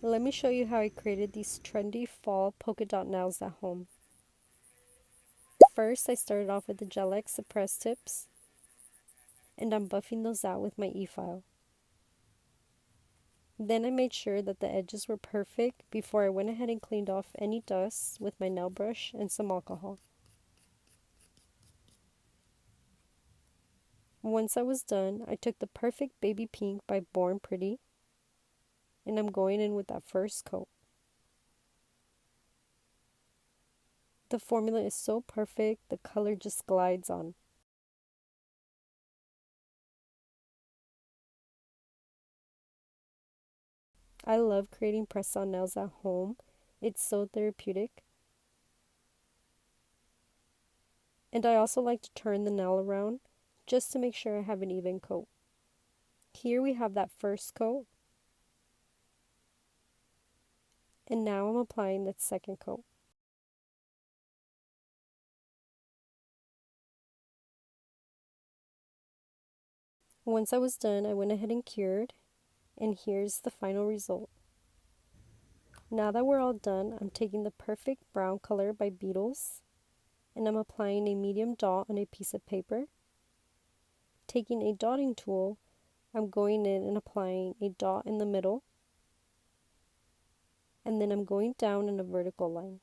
Let me show you how I created these trendy fall polka dot nails at home. First, I started off with the GelX APRES tips, and I'm buffing those out with my e-file. Then I made sure that the edges were perfect before I went ahead and cleaned off any dust with my nail brush and some alcohol. Once I was done, I took the perfect baby pink by Born Pretty, and I'm going in with that first coat. The formula is so perfect, the color just glides on. I love creating press-on nails at home. It's so therapeutic. And I also like to turn the nail around just to make sure I have an even coat. Here we have that first coat. And now I'm applying that second coat. Once I was done, I went ahead and cured, and here's the final result. Now that we're all done, I'm taking the perfect brown color by Beetles, and I'm applying a medium dot on a piece of paper. Taking a dotting tool, I'm going in and applying a dot in the middle, and then I'm going down in a vertical line.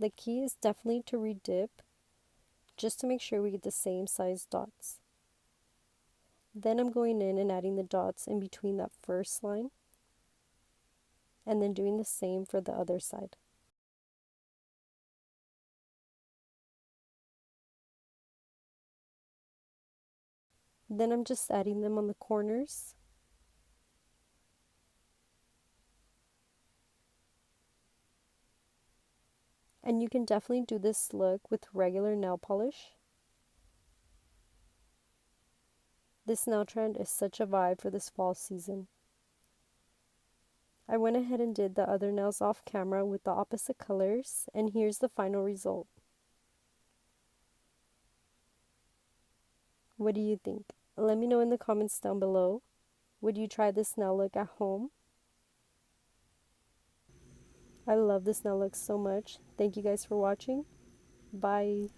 The key is definitely to redip, just to make sure we get the same size dots. Then I'm going in and adding the dots in between that first line, and then doing the same for the other side. Then I'm just adding them on the corners. And you can definitely do this look with regular nail polish. This nail trend is such a vibe for this fall season. I went ahead and did the other nails off camera with the opposite colors, and here's the final result. What do you think? Let me know in the comments down below. Would you try this nail look at home? I love this nail look so much. Thank you guys for watching. Bye.